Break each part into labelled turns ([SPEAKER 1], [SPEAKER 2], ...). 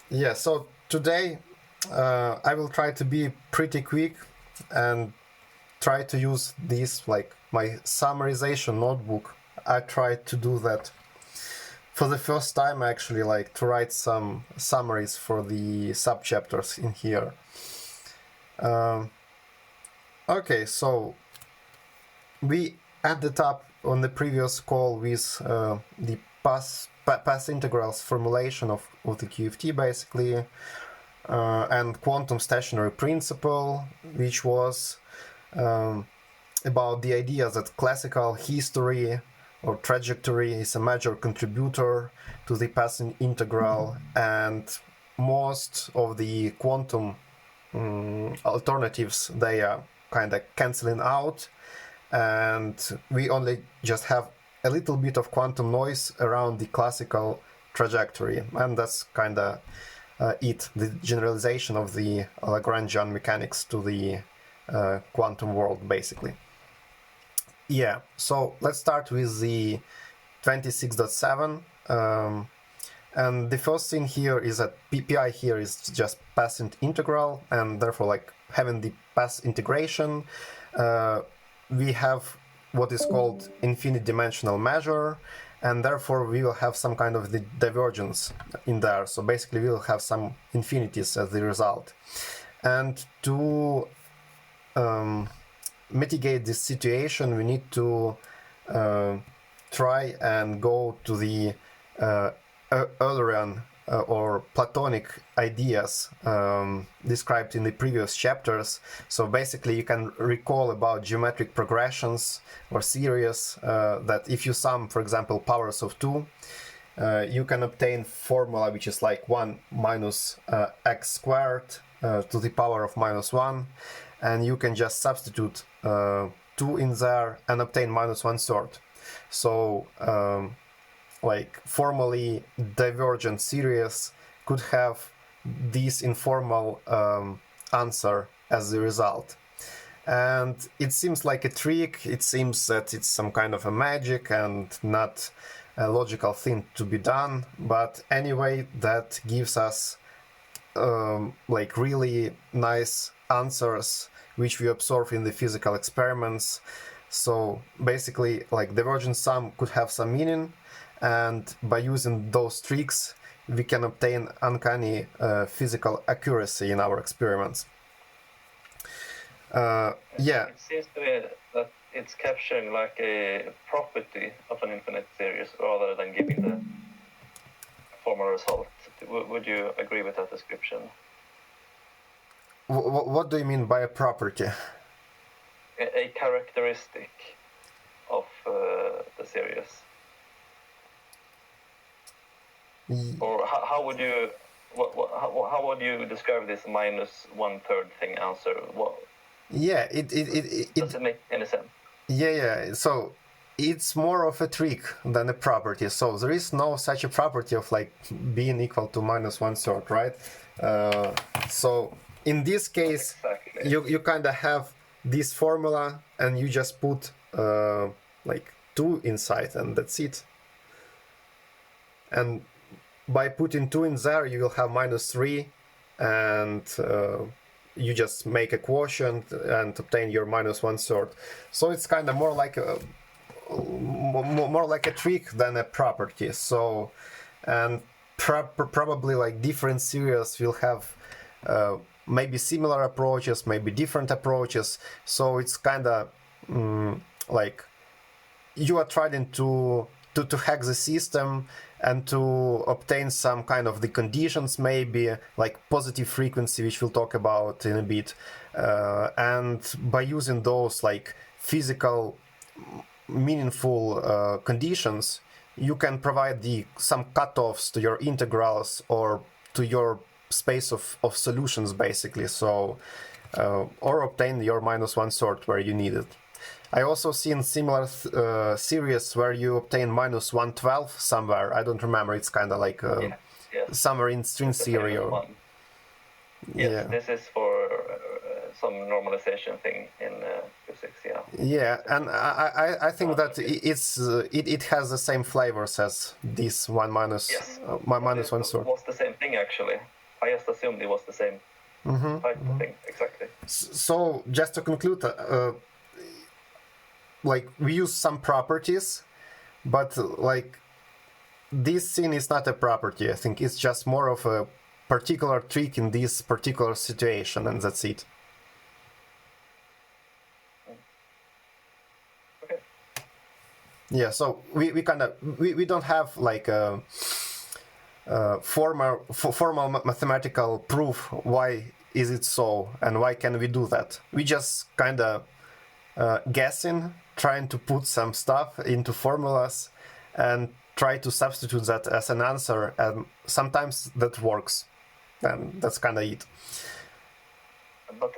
[SPEAKER 1] Yeah, so today I will try to be pretty quick and try to use this like my summarization notebook. I tried to do that for the first time actually, like to write some summaries for the subchapters in here. Okay, so we ended up on the previous call with the path integrals formulation of the QFT basically, and quantum stationary principle, which was about the idea that classical history or trajectory is a major contributor to the path integral, and most of the quantum alternatives, they are kind of canceling out, and we only just have a little bit of quantum noise around the classical trajectory, and that's kind of the generalization of the Lagrangian mechanics to the quantum world, basically. Yeah, so let's start with the 26.7. And the first thing here is that PPI here is just path integral, and therefore, like having the path integration, we have what is called infinite dimensional measure, and therefore we will have some kind of the divergence in there. So basically we will have some infinities as the result. And to mitigate this situation, we need to try and go to the Eulerian or Platonic ideas described in the previous chapters. So basically you can recall about geometric progressions or series that if you sum, for example, powers of 2, you can obtain formula which is like 1 minus x squared to the power of minus 1, and you can just substitute 2 in there and obtain minus 1/3. So like formally divergent series could have this informal answer as the result. And it seems like a trick, it seems that it's some kind of a magic and not a logical thing to be done, but anyway, that gives us like really nice answers which we observe in the physical experiments. So basically, like divergent sum could have some meaning, and by using those tricks we can obtain uncanny physical accuracy in our experiments. Yeah.
[SPEAKER 2] It seems to me that it's capturing like a property of an infinite series rather than giving the formal result. Would you agree with that description?
[SPEAKER 1] What do you mean by a property?
[SPEAKER 2] A characteristic of the series. Or how would you how would you describe this minus 1/3 thing answer?
[SPEAKER 1] Yeah,
[SPEAKER 2] does it make any sense?
[SPEAKER 1] Yeah. So it's more of a trick than a property. So there is no such a property of like being equal to minus 1/3, right? So in this case, exactly. you kind of have this formula and you just put like 2 inside, and that's it. And by putting 2 in there, you will have minus 3, and you just make a quotient and obtain your minus 1/3. So it's kind of more like a trick than a property. So, and probably like different series will have maybe similar approaches, maybe different approaches. So it's kind of like you are trying to hack the system and to obtain some kind of the conditions, maybe like positive frequency, which we'll talk about in a bit, and by using those like physical meaningful conditions, you can provide some cutoffs to your integrals or to your space of solutions, basically. So or obtain your minus 1/3 where you need it. I also seen similar series where you obtain minus 1/12 somewhere. I don't remember. It's kind of like somewhere in string theory.
[SPEAKER 2] Yes, this is for some normalization thing in physics.
[SPEAKER 1] Yeah, and I think that it has the same flavors as this 1 minus minus 1/3.
[SPEAKER 2] What's the same thing thing actually. I just assumed it was the same type of thing, exactly.
[SPEAKER 1] So just to conclude, like we use some properties, but like this scene is not a property. I think it's just more of a particular trick in this particular situation, and that's it.
[SPEAKER 2] Okay.
[SPEAKER 1] Yeah, so we kind of we don't have like a formal mathematical proof why is it so and why can we do that. We just kind of guessing, trying to put some stuff into formulas and try to substitute that as an answer, and sometimes that works, and that's kind of it.
[SPEAKER 2] But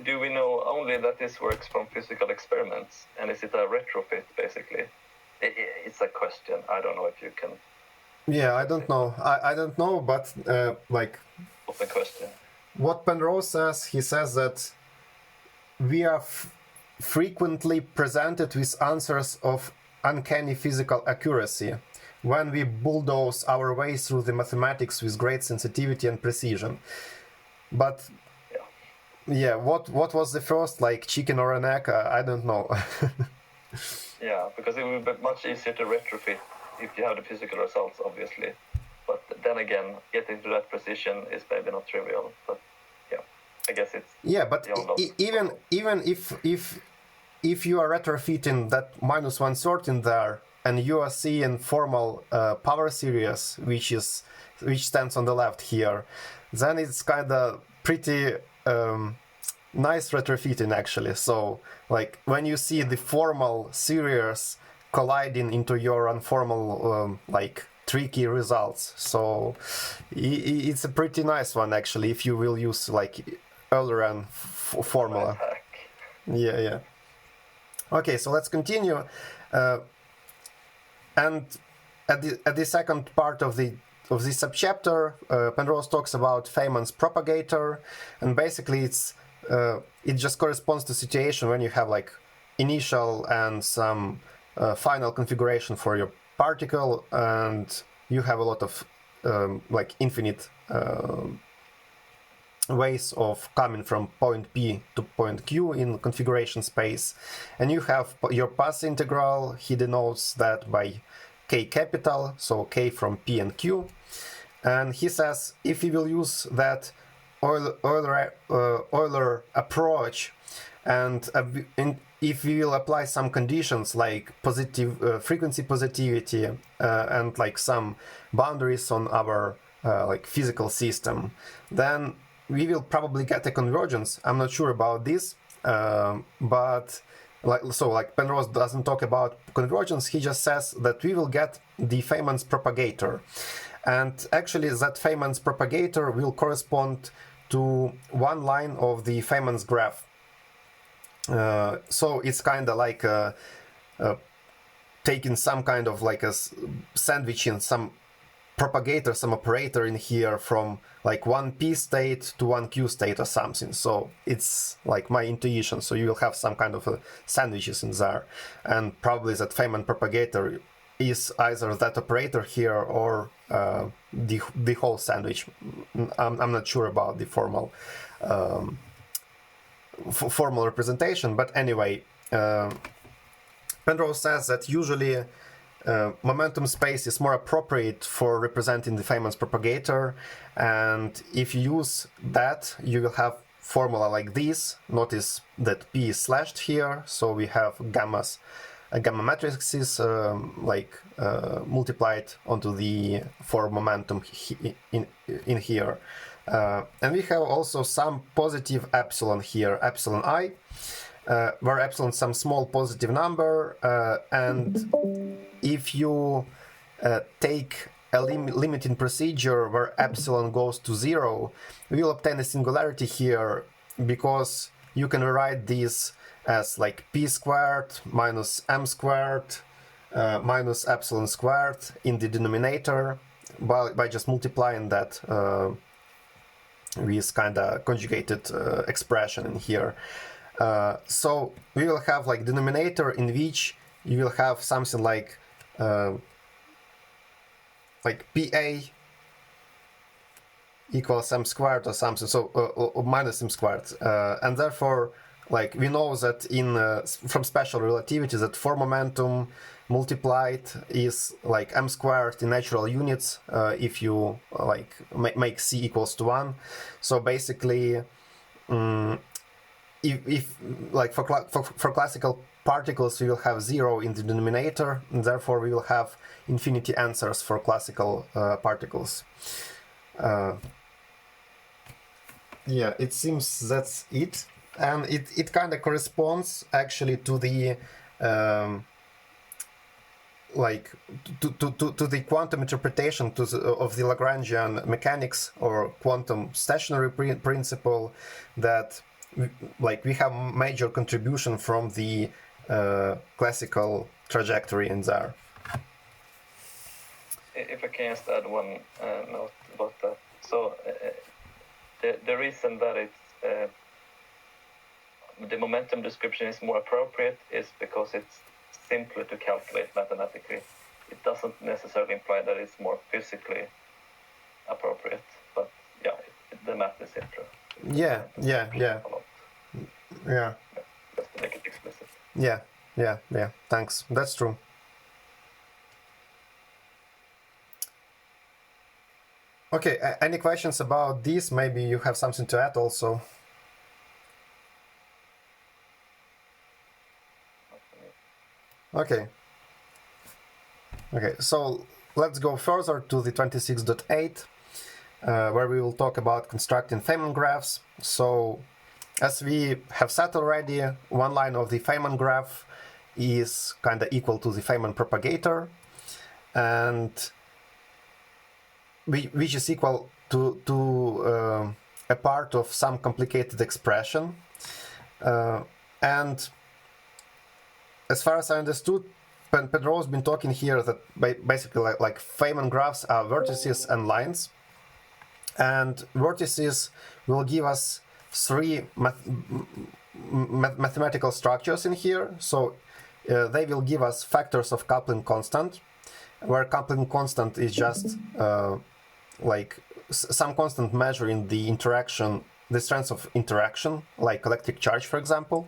[SPEAKER 2] do we know only that this works from physical experiments, and is it a retrofit basically? It's a question. I don't know if you can.
[SPEAKER 1] Yeah, I don't know. I don't know, but like
[SPEAKER 2] Open question.
[SPEAKER 1] What Penrose says, he says that we are frequently presented with answers of uncanny physical accuracy when we bulldoze our way through the mathematics with great sensitivity and precision. But yeah, what was the first, like chicken or an egg? I don't know.
[SPEAKER 2] Yeah, because it would be much easier to retrofit if you have the physical results, obviously. But then again, getting to that precision is maybe not trivial. But yeah, I guess it's
[SPEAKER 1] but even if you are retrofitting that -1/3 in there, and you are seeing formal power series, which stands on the left here, then it's kind of pretty nice retrofitting actually. So like when you see the formal series colliding into your informal like tricky results, so it's a pretty nice one actually if you will use like Euler formula. Yeah. Okay, so let's continue. And at the second part of this subchapter, Penrose talks about Feynman's propagator, and basically it just corresponds to situation when you have like initial and some final configuration for your particle, and you have a lot of like infinite ways of coming from point P to point Q in configuration space, and you have your path integral. He denotes that by K capital, so K from P and Q, and he says if we will use that Euler approach, and if we will apply some conditions like positive frequency positivity and like some boundaries on our like physical system, then we will probably get a convergence. I'm not sure about this, but like Penrose doesn't talk about convergence. He just says that we will get the Feynman's propagator, and actually that Feynman's propagator will correspond to one line of the Feynman's graph. So it's kind of like taking some kind of like a sandwich in some propagator, some operator in here from like one P state to one Q state or something. So it's like my intuition. So you will have some kind of sandwiches in there, and probably that Feynman propagator is either that operator here or the whole sandwich. I'm not sure about the formal representation, but anyway, Penrose says that usually momentum space is more appropriate for representing the Feynman's propagator, and if you use that, you will have formula like this. Notice that P is slashed here, so we have gamma matrices multiplied onto the for momentum in here, and we have also some positive epsilon here, epsilon I, where epsilon is some small positive number, and if you take a limiting procedure where epsilon goes to 0, we will obtain a singularity here, because you can write this as like p squared minus m squared minus epsilon squared in the denominator by just multiplying that with kind of conjugated expression in here. So we will have like denominator in which you will have something like PA equals m squared or something, so or minus m squared, and therefore, like, we know that in from special relativity that for momentum multiplied is like m squared in natural units if you like make c equals to 1. So basically, if like for classical particles we will have 0 in the denominator, and therefore we will have infinity answers for classical particles. Yeah, it seems that's it, and it kind of corresponds actually to the like to the quantum interpretation of the Lagrangian mechanics or quantum stationary principle, that we have major contribution from the classical trajectory in there.
[SPEAKER 2] If I can just add one note about that. So the reason that it's the momentum description is more appropriate is because it's simpler to calculate mathematically. It doesn't necessarily imply that it's more physically appropriate, but yeah, the math is simpler.
[SPEAKER 1] Yeah.
[SPEAKER 2] Just to make it explicit.
[SPEAKER 1] Yeah. Thanks. That's true. Okay, any questions about this? Maybe you have something to add also. Okay, so let's go further to the 26.8, where we will talk about constructing Feynman graphs. So, as we have said already, one line of the Feynman graph is kind of equal to the Feynman propagator, and which is equal to a part of some complicated expression. And as far as I understood, Penrose has been talking here that basically like Feynman graphs are vertices and lines. And vertices will give us three mathematical structures in here. So they will give us factors of coupling constant, where coupling constant is just like some constant measuring the interaction, the strength of interaction, like electric charge, for example.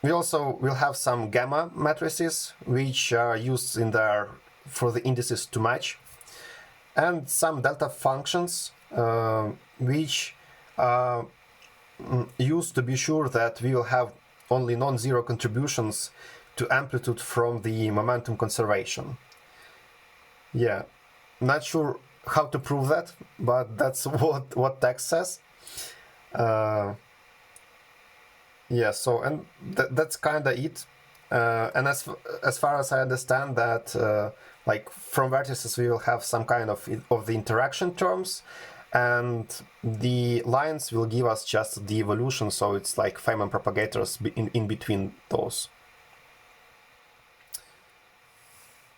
[SPEAKER 1] We also will have some gamma matrices, which are used in there for the indices to match, and some delta functions, which are used to be sure that we will have only non-zero contributions to amplitude from the momentum conservation. Yeah, not sure how to prove that, but that's what text says. Yeah, so and that's kind of it. And as far as I understand that, like from vertices we will have some kind of the interaction terms, and the lines will give us just the evolution. So it's like Feynman propagators in between those.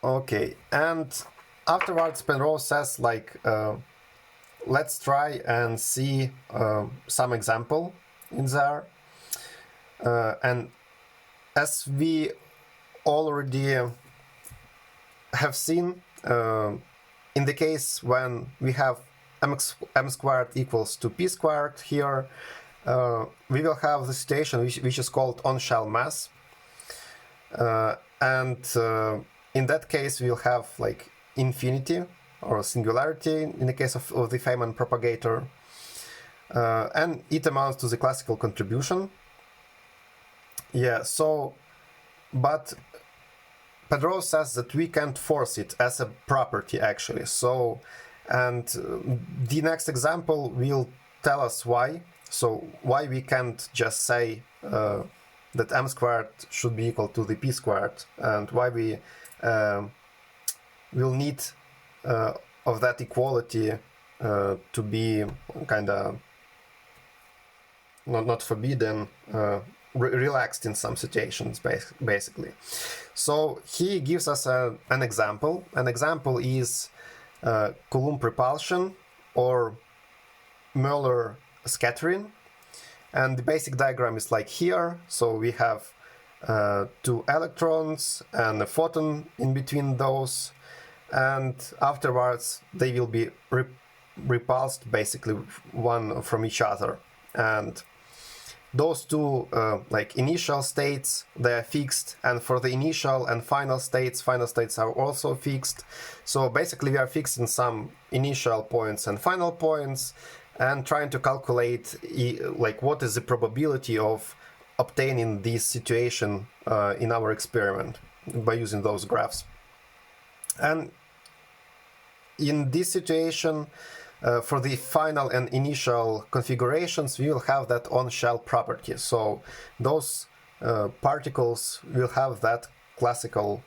[SPEAKER 1] Okay, and afterwards Penrose says like, let's try and see some example in there. And as we already have seen, in the case when we have m squared equals to p squared here, we will have the situation which is called on-shell mass. And in that case, we'll have like infinity or singularity in the case of the Feynman propagator. And it amounts to the classical contribution. Yeah, so, but Penrose says that we can't force it as a property actually. So, and the next example will tell us why. So, why we can't just say that m squared should be equal to the p squared, and why we will need of that equality to be kind of not forbidden, relaxed in some situations, basically. So he gives us an example. An example is Coulomb repulsion or Mueller scattering. And the basic diagram is like here. So we have two electrons and a photon in between those. And afterwards, they will be repulsed basically one from each other, and those two like initial states, they are fixed, and for the initial and final states are also fixed. So basically we are fixing some initial points and final points and trying to calculate like what is the probability of obtaining this situation in our experiment by using those graphs. And in this situation, for the final and initial configurations, we will have that on-shell property. So those particles will have that classical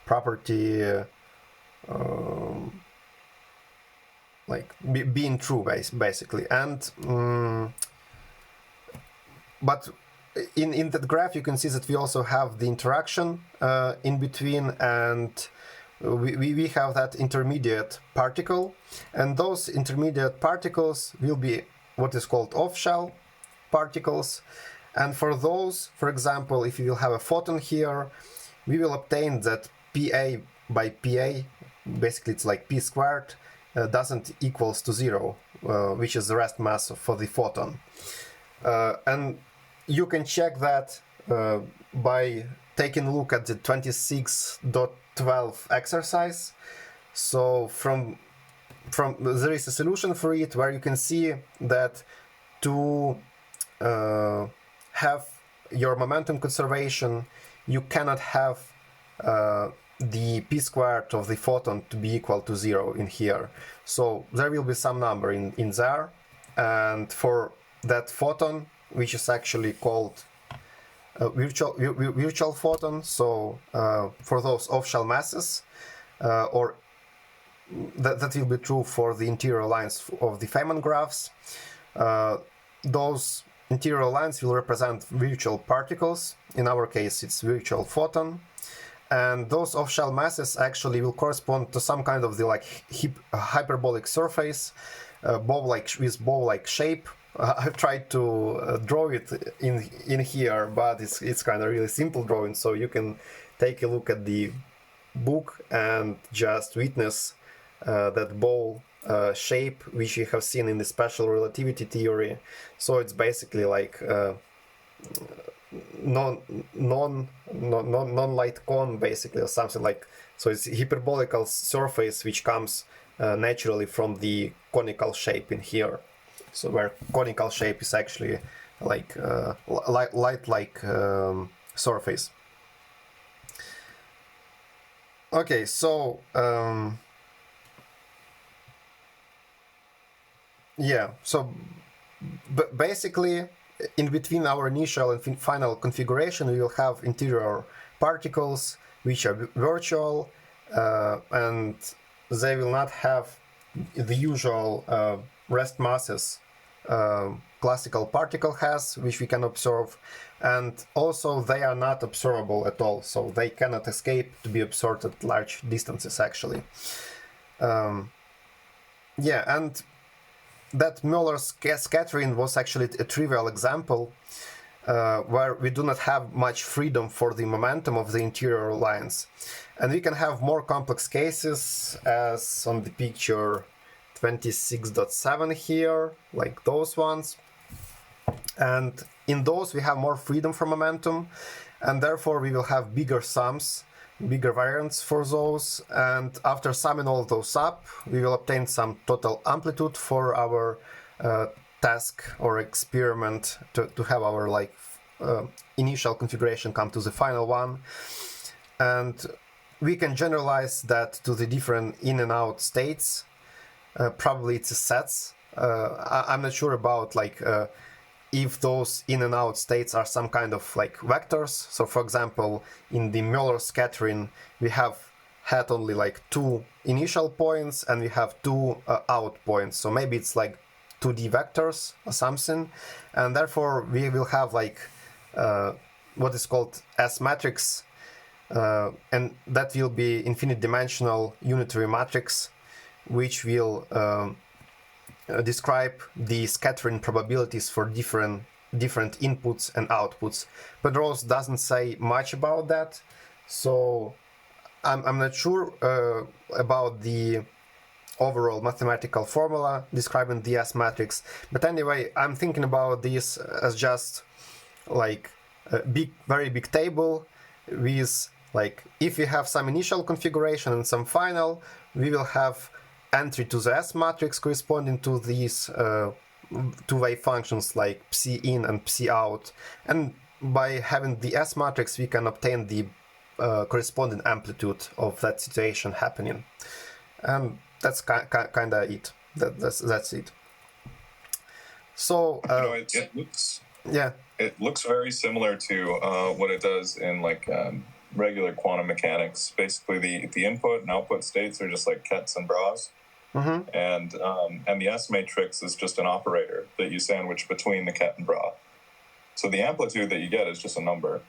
[SPEAKER 1] property like being true, basically. And but in that graph, you can see that we also have the interaction in between, and we have that intermediate particle, and those intermediate particles will be what is called off-shell particles. And for those, for example, if you will have a photon here, we will obtain that PA by PA, basically it's like P squared, doesn't equals to 0, which is the rest mass for the photon. And you can check that by taking a look at the 26.12 exercise. So from there is a solution for it where you can see that to have your momentum conservation, you cannot have the p squared of the photon to be equal to 0 in here. So there will be some number in there, and for that photon, which is actually called virtual photon, so for those off-shell masses, or that will be true for the interior lines of the Feynman graphs, those interior lines will represent virtual particles. In our case, it's virtual photon. And those off-shell masses actually will correspond to some kind of the like hyperbolic surface, with bow-like shape. I've tried to draw it in here, but it's kind of really simple drawing. So you can take a look at the book and just witness that bow shape, which you have seen in the special relativity theory. So it's basically like non-light cone, basically, or something like. So it's hyperbolical surface which comes naturally from the conical shape in here. So where conical shape is actually like light-like surface. Okay, so yeah, so basically in between our initial and final configuration, we will have interior particles which are virtual, and they will not have the usual rest masses classical particle has, which we can observe, and also they are not observable at all, so they cannot escape to be observed at large distances actually. Yeah, and that Muller scattering was actually a trivial example where we do not have much freedom for the momentum of the interior lines. And we can have more complex cases, as on the picture 26.7 here, like those ones. And in those we have more freedom for momentum, and therefore we will have bigger sums, bigger variance for those, and after summing all those up, we will obtain some total amplitude for our task or experiment to have our like initial configuration come to the final one. And we can generalize that to the different in and out states. Probably it's sets. I'm not sure about like if those in and out states are some kind of like vectors. So for example, in the Muller scattering, we have had only like 2 initial points and we have 2 out points. So maybe it's like 2D vectors or something. And therefore we will have like what is called S matrix. And that will be infinite dimensional unitary matrix, which will describe the scattering probabilities for different inputs and outputs. Penrose doesn't say much about that, so I'm not sure about the overall mathematical formula describing the S matrix. But anyway, I'm thinking about this as just like a very big table with, like, if we have some initial configuration and some final, we will have entry to the S matrix corresponding to these two-wave functions like psi in and psi out. And by having the S matrix, we can obtain the corresponding amplitude of that situation happening. And that's kind of it. That's it. So
[SPEAKER 3] it looks
[SPEAKER 1] yeah.
[SPEAKER 3] It looks very similar to what it does in like regular quantum mechanics. Basically, the input and output states are just like kets and bras, and the S matrix is just an operator that you sandwich between the ket and bra. So the amplitude that you get is just a number,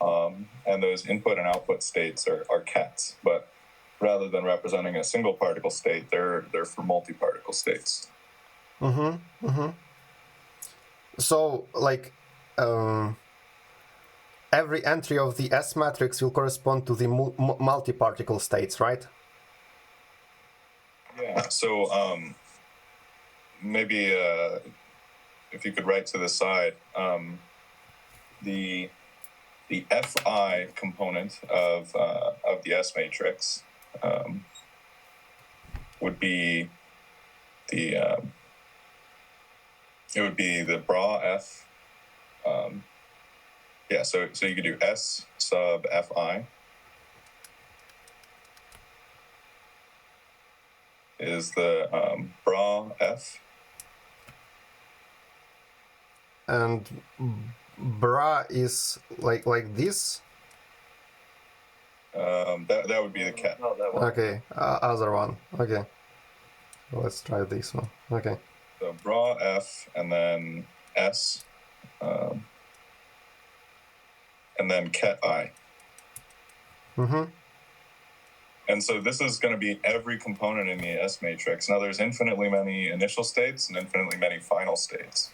[SPEAKER 3] and those input and output states are kets, but rather than representing a single particle state, they're for multi-particle states.
[SPEAKER 1] So, like, every entry of the S matrix will correspond to the multi-particle states, right?
[SPEAKER 3] Yeah. So, maybe if you could write to the side, the Fi component of the S matrix would be the it would be the bra F. Yeah, so you could do S sub Fi is the bra F.
[SPEAKER 1] And bra is like this?
[SPEAKER 3] That would be the ket.
[SPEAKER 2] No, that one.
[SPEAKER 1] Okay, other one. Okay. Let's try this one. Okay.
[SPEAKER 3] So bra F and then S, and then ket I. And so this is going to be every component in the S matrix. Now there's infinitely many initial states and infinitely many final states.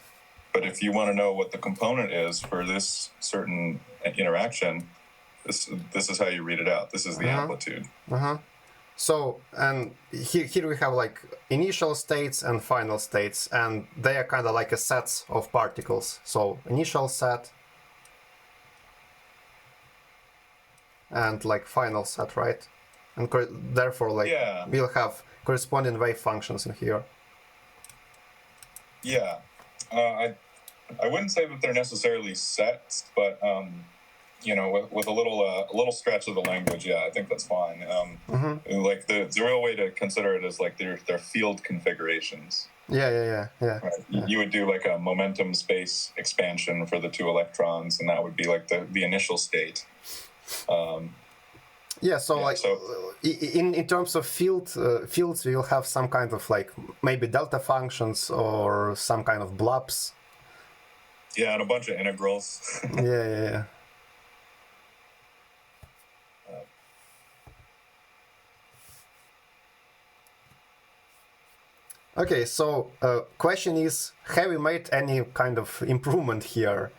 [SPEAKER 3] But if you want to know what the component is for this certain interaction, this is how you read it out. This is the amplitude.
[SPEAKER 1] So, and here we have like initial states and final states, and they are kind of like a sets of particles. So initial set and like final set, right? And therefore, like, we'll have corresponding wave functions in here.
[SPEAKER 3] Yeah, I wouldn't say that they're necessarily sets, but with a little stretch of the language, I think that's fine. Like the real way to consider it is like they're field configurations.
[SPEAKER 1] Yeah.
[SPEAKER 3] Right? You would do like a momentum space expansion for the two electrons, and that would be like the initial state.
[SPEAKER 1] In terms of fields, we'll have some kind of like maybe delta functions or some kind of blobs.
[SPEAKER 3] Yeah, and a bunch of integrals.
[SPEAKER 1] Yeah. Okay, so question is, have we made any kind of improvement here?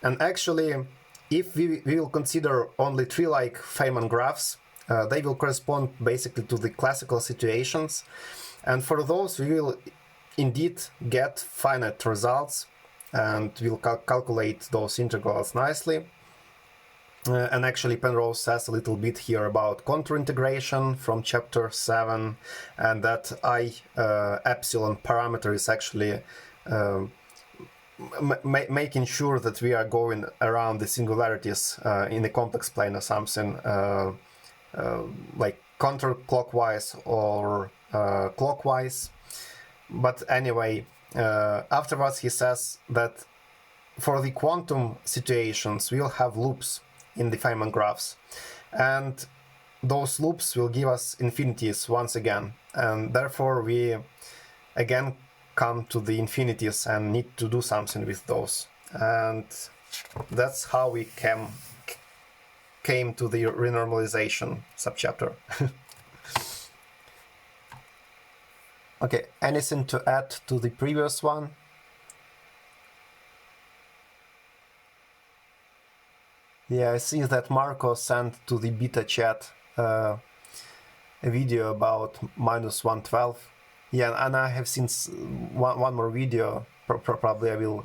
[SPEAKER 1] And actually, if we will consider only tree-like Feynman graphs, they will correspond basically to the classical situations. And for those, we will indeed get finite results, and we'll calculate those integrals nicely. And actually, Penrose says a little bit here about contour integration from chapter 7, and that I epsilon parameter is actually making sure that we are going around the singularities in the complex plane or something, like counterclockwise or clockwise. But anyway, afterwards he says that for the quantum situations, we'll have loops in the Feynman graphs, and those loops will give us infinities once again, and therefore we again come to the infinities and need to do something with those, and that's how we came to the renormalization subchapter. Okay, anything to add to the previous one? Yeah, I see that Marco sent to the beta chat a video about -112. Yeah, and I have seen one more video. Probably I will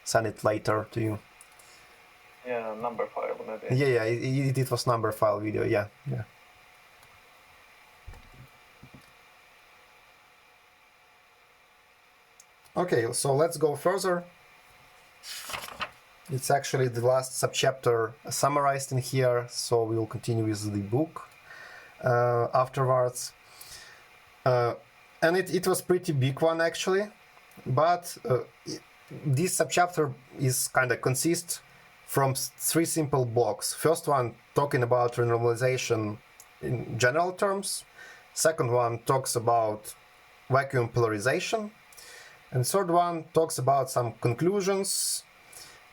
[SPEAKER 1] send it later to you.
[SPEAKER 2] Yeah, number file maybe.
[SPEAKER 1] Yeah, it was number file video. Yeah. Okay, so let's go further. It's actually the last subchapter summarized in here, so we will continue with the book afterwards. And it was pretty big one actually, but this subchapter is kind of consists from 3 simple blocks. First one talking about renormalization in general terms. Second one talks about vacuum polarization. And third one talks about some conclusions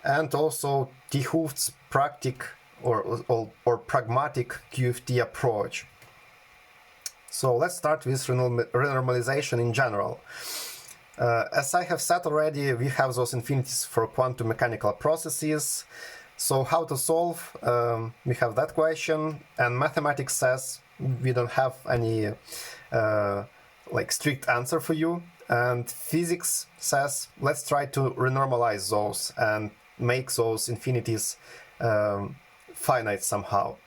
[SPEAKER 1] and also 't Hooft's or pragmatic QFT approach. So let's start with renormalization in general. As I have said already, we have those infinities for quantum mechanical processes. So how to solve? We have that question, and mathematics says we don't have any like strict answer for you. And physics says let's try to renormalize those and make those infinities finite somehow.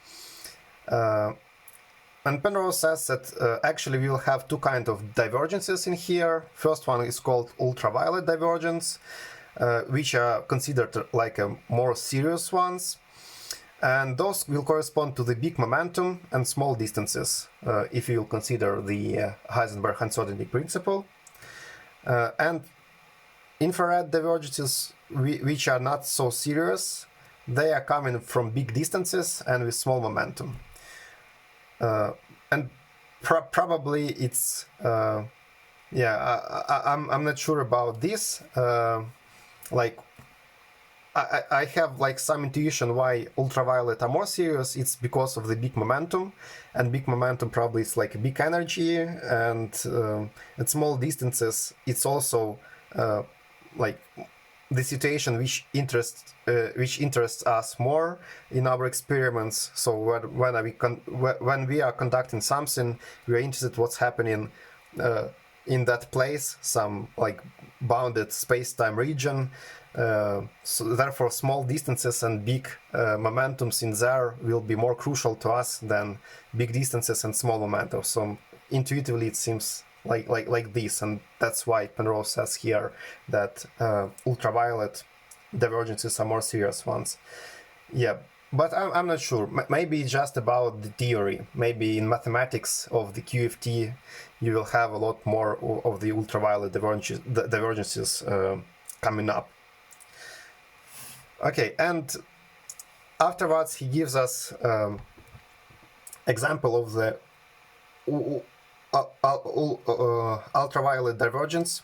[SPEAKER 1] And Penrose says that actually we will have 2 kinds of divergences in here. First one is called ultraviolet divergence, which are considered like more serious ones. And those will correspond to the big momentum and small distances, if you will consider the Heisenberg uncertainty principle. And infrared divergences, which are not so serious, they are coming from big distances and with small momentum. And probably it's I'm not sure about this. Like I have like some intuition why ultraviolet are more serious. It's because of the big momentum, and big momentum probably is like a big energy, and at small distances it's also like the situation which interests us more in our experiments. So when we are conducting something, we are interested what's happening in that place, some like bounded space-time region. So therefore, small distances and big momentums in there will be more crucial to us than big distances and small momentum. So intuitively, it seems like this, and that's why Penrose says here that ultraviolet divergences are more serious ones. Yeah, but I'm not sure. Maybe just about the theory. Maybe in mathematics of the QFT, you will have a lot more of the ultraviolet divergences coming up. Okay, and afterwards he gives us example of the ultraviolet divergence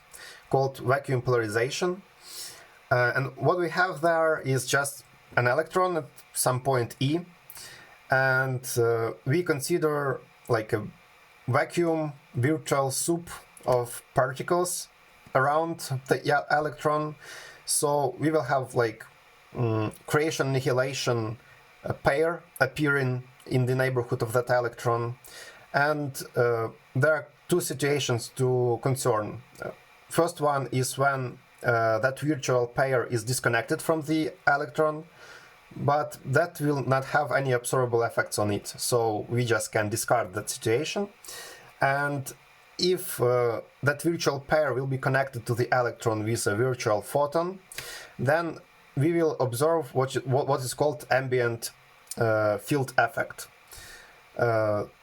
[SPEAKER 1] called vacuum polarization. And what we have there is just an electron at some point E, and we consider like a vacuum virtual soup of particles around the electron. So we will have like creation annihilation pair appearing in the neighborhood of that electron. And there are 2 situations to concern. First one is when that virtual pair is disconnected from the electron, but that will not have any observable effects on it, so we just can discard that situation. And if that virtual pair will be connected to the electron with a virtual photon, then we will observe what is called ambient field effect.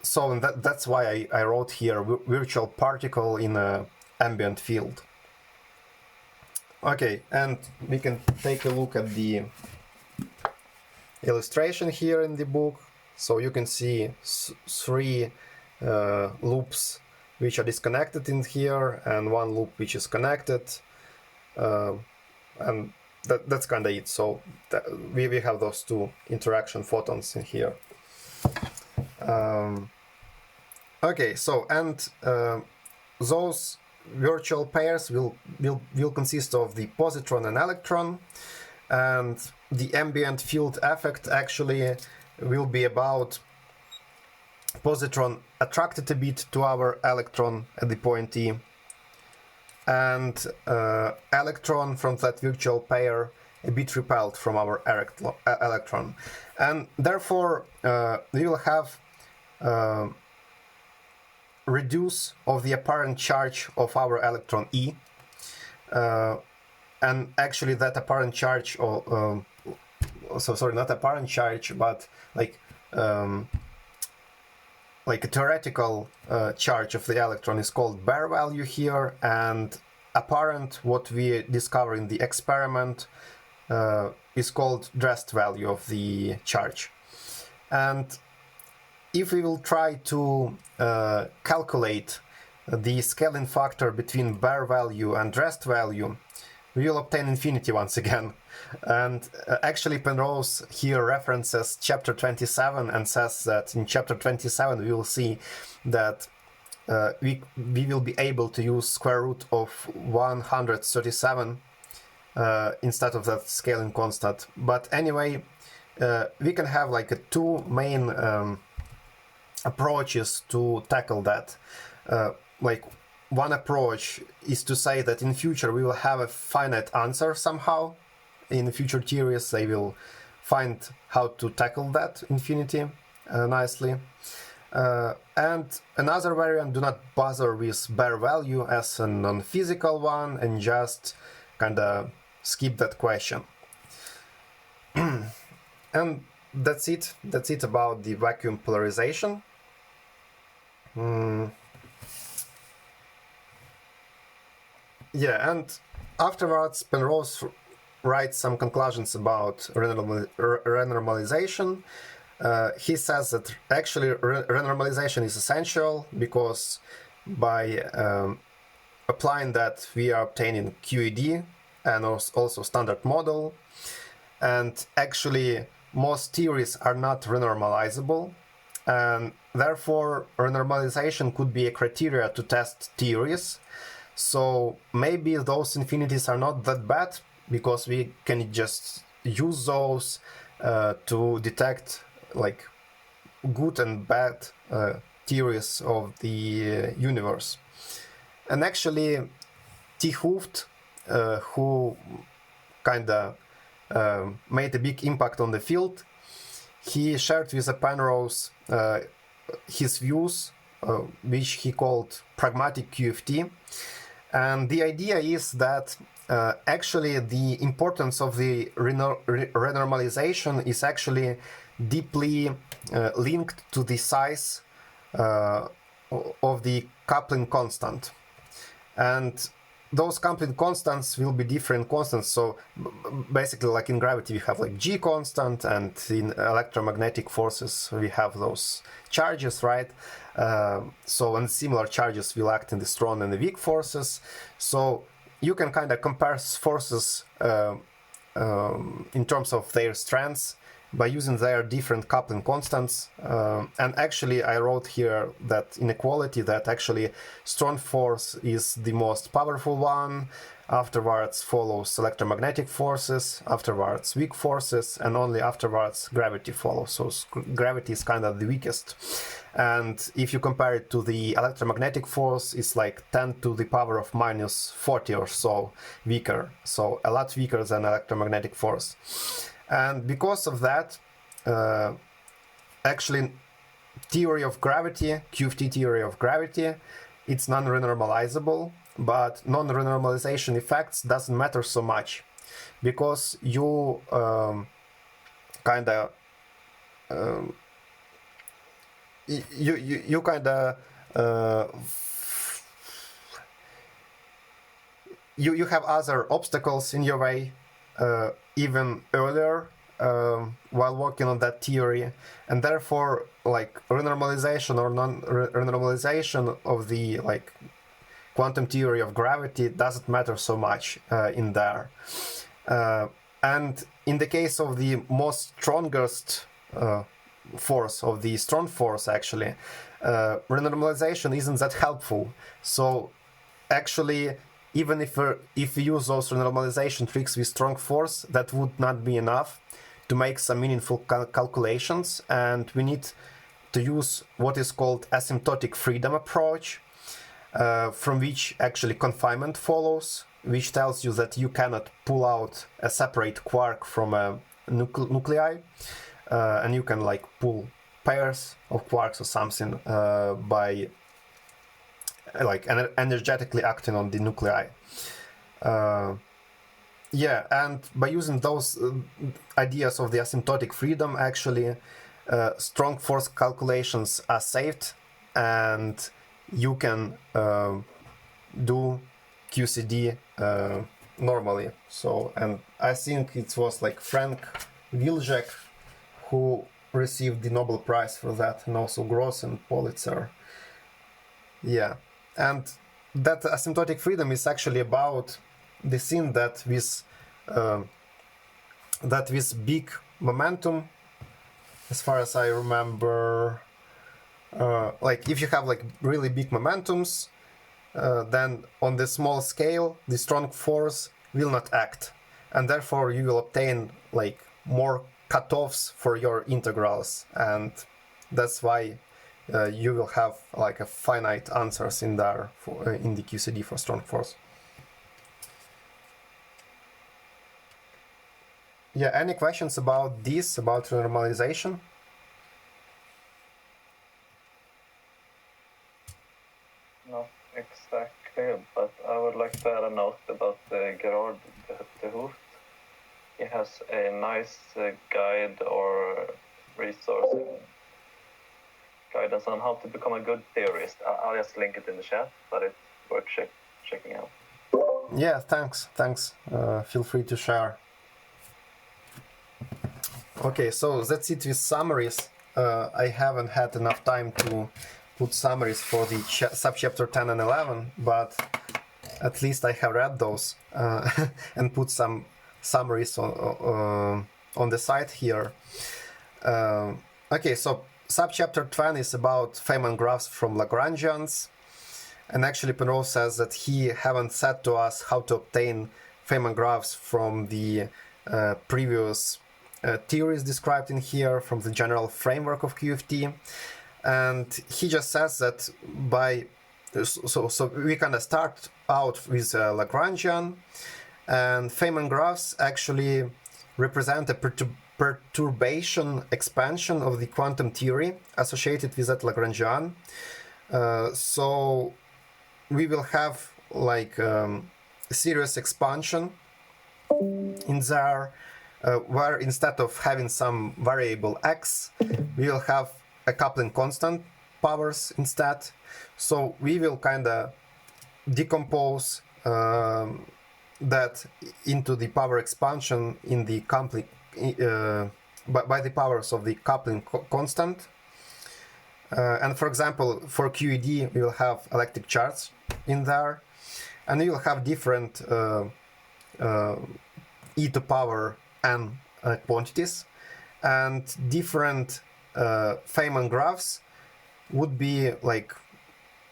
[SPEAKER 1] So that's why I wrote here virtual particle in an ambient field. Okay, and we can take a look at the illustration here in the book. So you can see 3 loops which are disconnected in here, and 1 loop which is connected, and that's kind of it. So we have those 2 interaction photons in here. Okay, so and those virtual pairs will consist of the positron and electron, and the ambient field effect actually will be about positron attracted a bit to our electron at the point E, and electron from that virtual pair a bit repelled from our electron. And therefore, we will have reduce of the apparent charge of our electron E. And actually that apparent charge, or not apparent charge, but like a theoretical charge of the electron is called bare value here, and apparent, what we discover in the experiment, is called dressed value of the charge. And if we will try to calculate the scaling factor between bare value and dressed value, we will obtain infinity once again. And actually Penrose here references chapter 27 and says that in chapter 27 we will see that we will be able to use square root of 137 instead of that scaling constant. But anyway, we can have like two main approaches to tackle that. Like one approach is to say that in future we will have a finite answer somehow. In future theories they will find how to tackle that infinity nicely. And another variant, do not bother with bare value as a non-physical one and just kind of skip that question. And that's it about the vacuum polarization. Yeah, and afterwards Penrose writes some conclusions about renormalization. He says that actually renormalization is essential because by applying that we are obtaining QED and also standard model, and actually most theories are not renormalizable, and therefore renormalization could be a criteria to test theories. So maybe those infinities are not that bad because we can just use those to detect like good and bad theories of the universe. And actually T. Hooft, who kind of made a big impact on the field, he shared with Penrose his views, which he called pragmatic QFT. And the idea is that actually the importance of the renormalization is actually deeply linked to the size of the coupling constant. And those coupling constants will be different constants. So basically, like in gravity, we have like G constant, and in electromagnetic forces, we have those charges, right? So, and similar charges will act in the strong and the weak forces. So you can kind of compare forces in terms of their strengths by using their different coupling constants. And actually I wrote here that inequality, that actually strong force is the most powerful one, afterwards follows electromagnetic forces, afterwards weak forces, and only afterwards gravity follows. So gravity is kind of the weakest. And if you compare it to the electromagnetic force, it's like 10 to the power of minus 40 or so weaker. So a lot weaker than electromagnetic force. And because of that, actually theory of gravity, QFT theory of gravity, it's non-renormalizable, but non-renormalization effects doesn't matter so much because you kind of you kind of you have other obstacles in your way even earlier while working on that theory, and therefore like renormalization or non-renormalization of the like quantum theory of gravity doesn't matter so much in there. And in the case of the most strongest force, of the strong force, actually, renormalization isn't that helpful. So actually, even if we use those renormalization tricks with strong force, that would not be enough to make some meaningful calculations, and we need to use what is called asymptotic freedom approach, from which actually confinement follows, which tells you that you cannot pull out a separate quark from a nuclei, and you can like pull pairs of quarks or something by like energetically acting on the nuclei. Yeah, and by using those ideas of the asymptotic freedom, actually, strong force calculations are saved, and you can do QCD normally. So, and I think it was like Frank Wilczek who received the Nobel Prize for that, and also Gross and Pulitzer. Yeah, and that asymptotic freedom is actually about the thing that with big momentum, as far as I remember, like if you have like really big momentums, then on the small scale, the strong force will not act, and therefore you will obtain like more cutoffs for your integrals, and that's why you will have like a finite answers in there for, in the QCD for strong force. Yeah, any questions about this, about renormalization?
[SPEAKER 2] Not exactly, but I would like to add a note about Gerard de Hooft. He has a nice guide or resource guidance on how to become a good theorist. I'll just link it in the chat, but it's worth checking out.
[SPEAKER 1] Yeah, thanks. Feel free to share. Okay, so that's it with summaries. I haven't had enough time to put summaries for the subchapter 10 and 11, but at least I have read those and put some summaries on the site here. Okay, so subchapter 20 is about Feynman graphs from Lagrangians, and actually Penrose says that he haven't said to us how to obtain Feynman graphs from the previous theories described in here, from the general framework of QFT, and he just says that by so we kind of start out with Lagrangian, and Feynman graphs actually represent a perturbation expansion of the quantum theory associated with that Lagrangian. So we will have like a series expansion in there, where instead of having some variable x, we will have a coupling constant powers instead. So we will kind of decompose that into the power expansion in the coupling by the powers of the coupling constant. And for example, for QED, we will have electric charge in there, and we will have different e to power n quantities, and different Feynman graphs would be like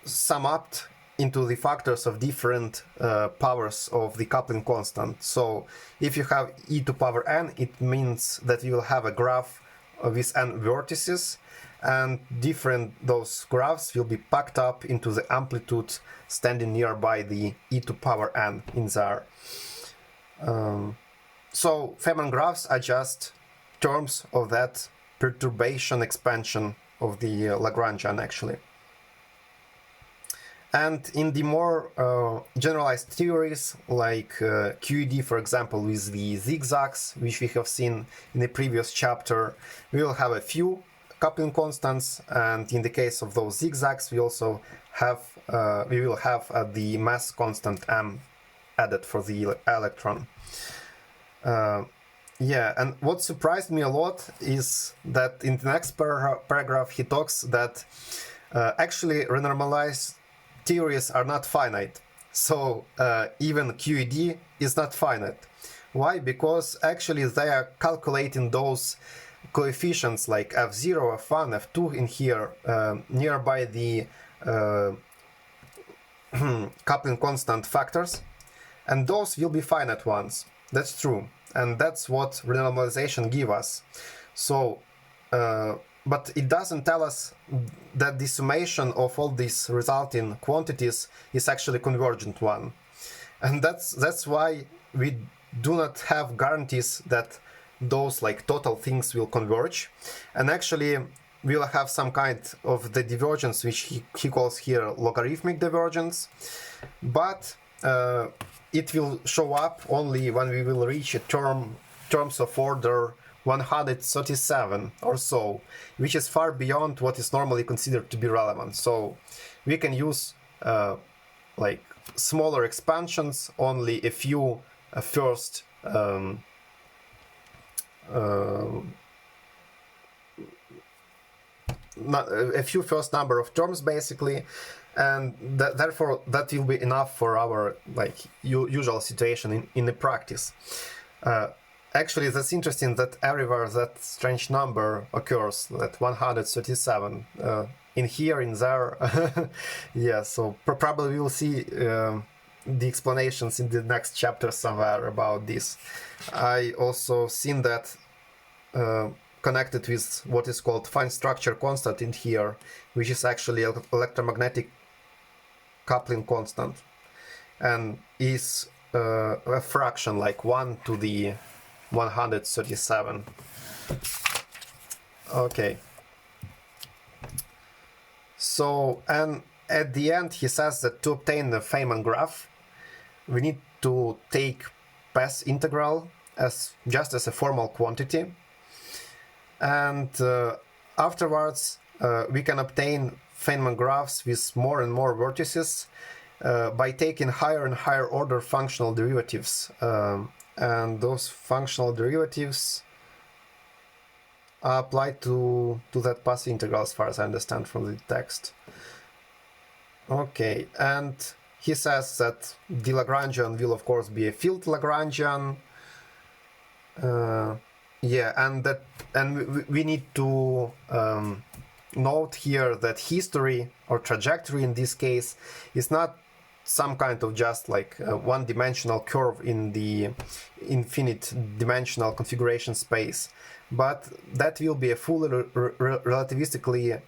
[SPEAKER 1] sum up into the factors of different powers of the coupling constant. So if you have e to power n, it means that you will have a graph with n vertices, and different those graphs will be packed up into the amplitude standing nearby the e to power n in there. So Feynman graphs are just terms of that perturbation expansion of the Lagrangian actually. And in the more generalized theories, like QED, for example, with the zigzags, which we have seen in the previous chapter, we will have a few coupling constants, and in the case of those zigzags, we also have we will have the mass constant m added for the electron. Yeah, and what surprised me a lot is that in the next paragraph he talks that actually renormalized theories are not finite. So even QED is not finite. Why? Because actually they are calculating those coefficients like f0, f1, f2 in here nearby the coupling constant factors, and those will be finite ones. That's true, and that's what renormalization gives us. So but it doesn't tell us that the summation of all these resulting quantities is actually a convergent one. And that's why we do not have guarantees that those like total things will converge. And actually we'll have some kind of the divergence, which he calls here logarithmic divergence. But it will show up only when we will reach a terms of order 137 or so, which is far beyond what is normally considered to be relevant. So we can use like smaller expansions, only a few first number of terms basically, and therefore that will be enough for our like usual situation in the practice. Actually, that's interesting that everywhere that strange number occurs, that 137, in here, in there. Yeah, so probably we'll see the explanations in the next chapter somewhere about this. I also seen that connected with what is called fine structure constant in here, which is actually electromagnetic coupling constant, and is a fraction like 1 to the 137. Okay. So, and at the end he says that to obtain the Feynman graph, we need to take path integral as just as a formal quantity, and afterwards we can obtain Feynman graphs with more and more vertices by taking higher and higher order functional derivatives. And those functional derivatives are applied to that path integral, as far as I understand from the text. Okay, and he says that the Lagrangian will of course be a field Lagrangian. Yeah, and we need to note here that history or trajectory in this case is not some kind of just like one-dimensional curve in the infinite dimensional configuration space, but that will be a fully relativistically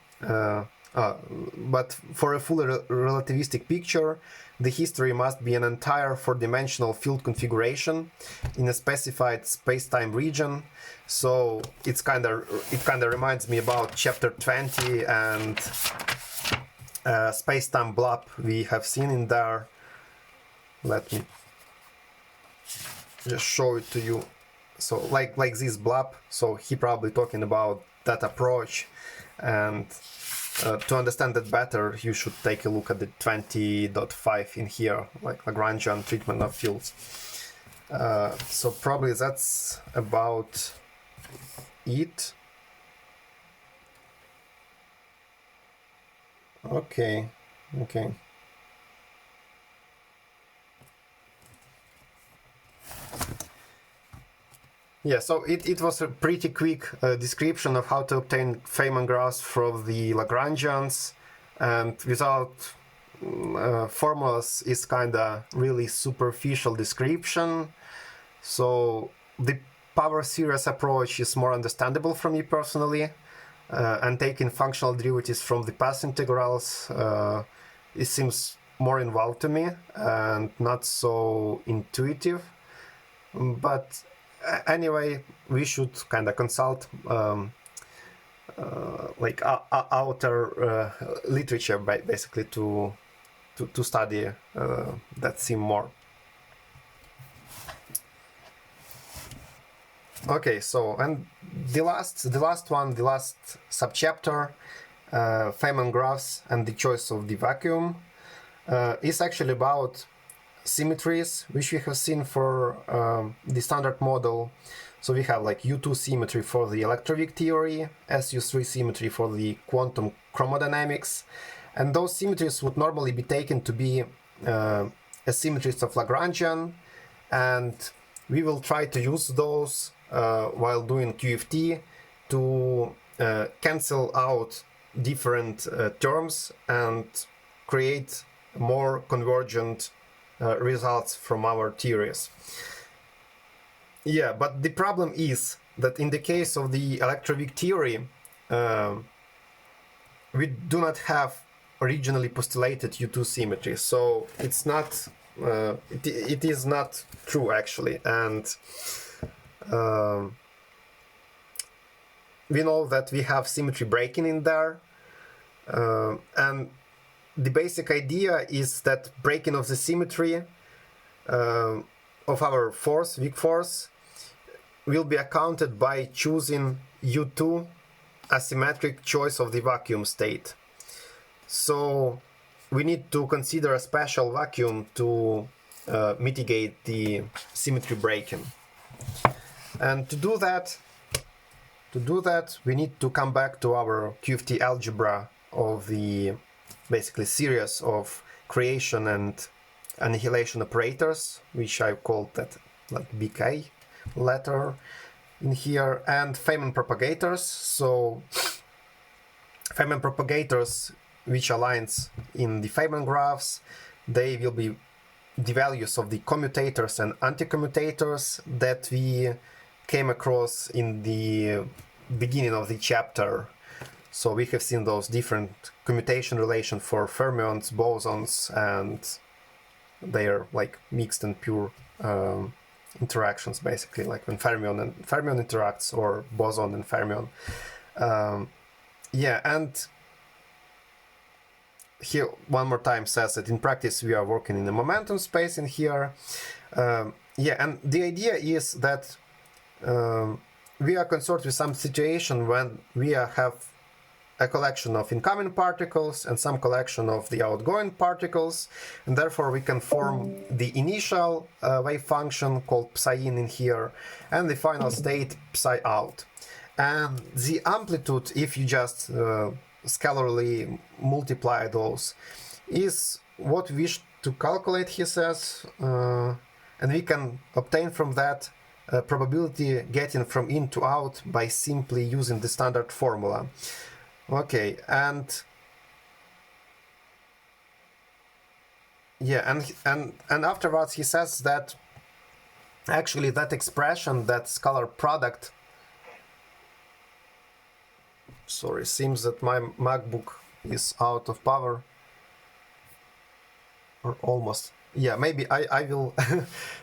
[SPEAKER 1] but for a fully relativistic picture, the history must be an entire four-dimensional field configuration in a specified space-time region. So it kind of reminds me about chapter 20 and space-time blob we have seen in there. Let me just show it to you. So like this blob, so he probably talking about that approach, and to understand that better you should take a look at the 20.5 in here, like Lagrangian treatment of fields. So probably that's about it. Okay. Yeah, so it was a pretty quick description of how to obtain Feynman graphs from the Lagrangians, and without formulas is kinda really superficial description. So the power series approach is more understandable for me personally. And taking functional derivatives from the path integrals, it seems more involved to me and not so intuitive. But anyway, we should kind of consult like outer literature basically to study that theme more. Okay, so and the last subchapter, Feynman graphs and the choice of the vacuum, is actually about symmetries, which we have seen for the standard model. So we have like U2 symmetry for the electroweak theory, SU3 symmetry for the quantum chromodynamics, and those symmetries would normally be taken to be asymmetries of Lagrangian, and we will try to use those while doing QFT to cancel out different terms and create more convergent results from our theories. Yeah, but the problem is that in the case of the electroweak theory, we do not have originally postulated U2 symmetry, so it's not it is not true actually, and we know that we have symmetry breaking in there, and the basic idea is that breaking of the symmetry of our force, weak force, will be accounted by choosing U2 asymmetric choice of the vacuum state. So we need to consider a special vacuum to mitigate the symmetry breaking. And to do that, we need to come back to our QFT algebra of the basically series of creation and annihilation operators, which I called that like BK letter in here, and Feynman propagators. So Feynman propagators, which aligns in the Feynman graphs, they will be the values of the commutators and anti-commutators that we came across in the beginning of the chapter. So we have seen those different commutation relations for fermions, bosons, and they're like mixed and pure interactions, basically, like when fermion interacts, or boson and fermion. Yeah, and here one more time says that in practice we are working in the momentum space in here. Yeah, and the idea is that we are concerned with some situation when we have a collection of incoming particles and some collection of the outgoing particles, and therefore we can form the initial wave function called psi in here, and the final state psi out. And the amplitude, if you just scalarly multiply those, is what we wish to calculate, he says, and we can obtain from that probability getting from in to out by simply using the standard formula. Okay, and yeah, and afterwards he says that actually that expression, that scalar product, sorry, seems that my MacBook is out of power, or almost. Yeah, maybe I will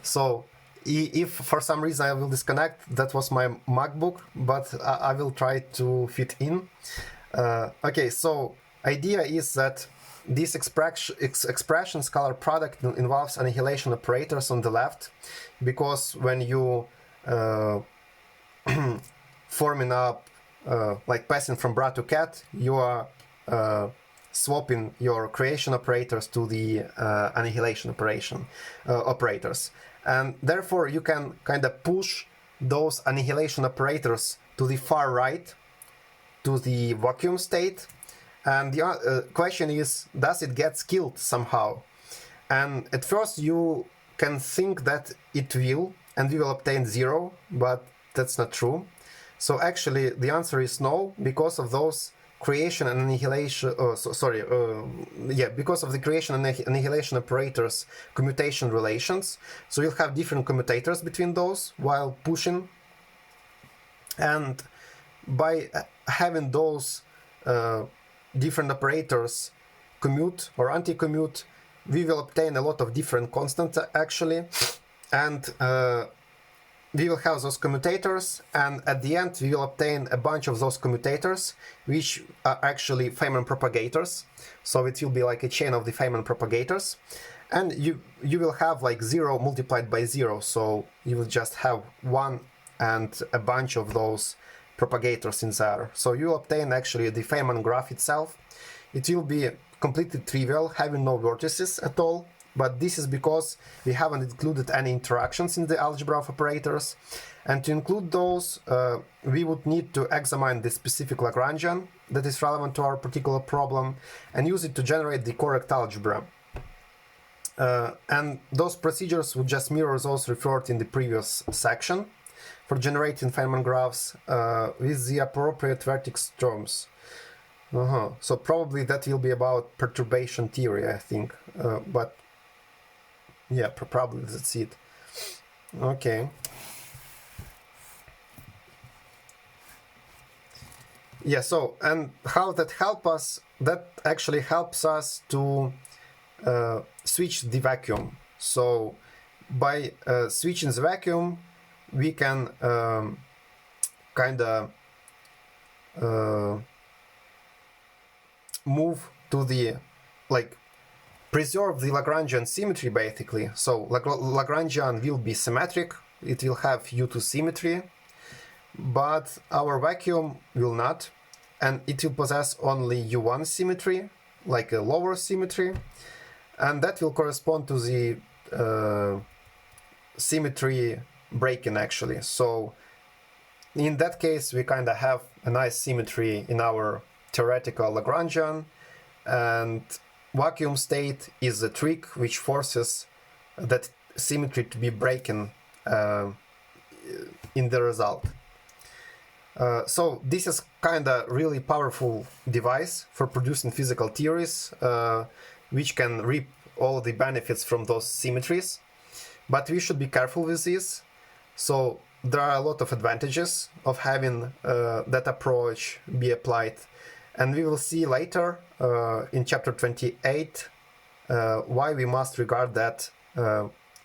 [SPEAKER 1] so if for some reason I will disconnect, that was my MacBook, but I will try to fit in. Okay, so idea is that this expression scalar product involves annihilation operators on the left, because when you forming up like passing from bra to cat, you are swapping your creation operators to the annihilation operators, and therefore you can kind of push those annihilation operators to the far right, to the vacuum state. And the question is, does it get killed somehow? And at first you can think that it will, and we will obtain 0, but that's not true. So actually the answer is no, because of those creation and annihilation, because of the creation and annihilation operators commutation relations. So you'll have different commutators between those while pushing, and by having those different operators commute or anti-commute, we will obtain a lot of different constants actually, and we will have those commutators, and at the end we will obtain a bunch of those commutators, which are actually Feynman propagators. So it will be like a chain of the Feynman propagators, and you will have like 0 multiplied by 0, so you will just have 1 and a bunch of those propagators in there. So you obtain actually the Feynman graph itself. It will be completely trivial, having no vertices at all, but this is because we haven't included any interactions in the algebra of operators. And to include those, we would need to examine the specific Lagrangian that is relevant to our particular problem and use it to generate the correct algebra. And those procedures would just mirror those referred in the previous section for generating Feynman graphs with the appropriate vertex terms. So probably that will be about perturbation theory, I think, but yeah, probably that's it. Okay. Yeah, so, and how that help us, that actually helps us to switch the vacuum. So by switching the vacuum, we can kind of move to the, like, preserve the Lagrangian symmetry, basically. So Lagrangian will be symmetric, it will have U2 symmetry, but our vacuum will not, and it will possess only U1 symmetry, like a lower symmetry, and that will correspond to the symmetry breaking, actually. So in that case, we kind of have a nice symmetry in our theoretical Lagrangian, and vacuum state is the trick which forces that symmetry to be broken in the result. So this is kind of really powerful device for producing physical theories, which can reap all the benefits from those symmetries. But we should be careful with this. So there are a lot of advantages of having that approach be applied. And we will see later in chapter 28 why we must regard that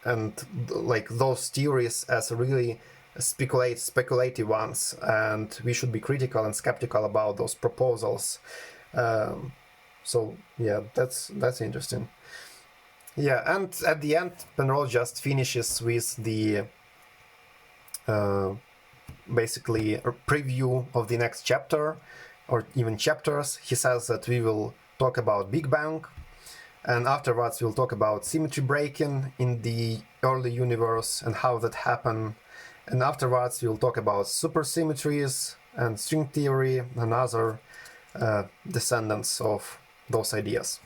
[SPEAKER 1] and like those theories as really speculative ones, and we should be critical and skeptical about those proposals. So yeah, that's interesting. Yeah, and at the end, Penrose just finishes with the basically a preview of the next chapter, or even chapters. He says that we will talk about Big Bang, and afterwards we'll talk about symmetry breaking in the early universe and how that happened. And afterwards we'll talk about supersymmetries and string theory and other descendants of those ideas.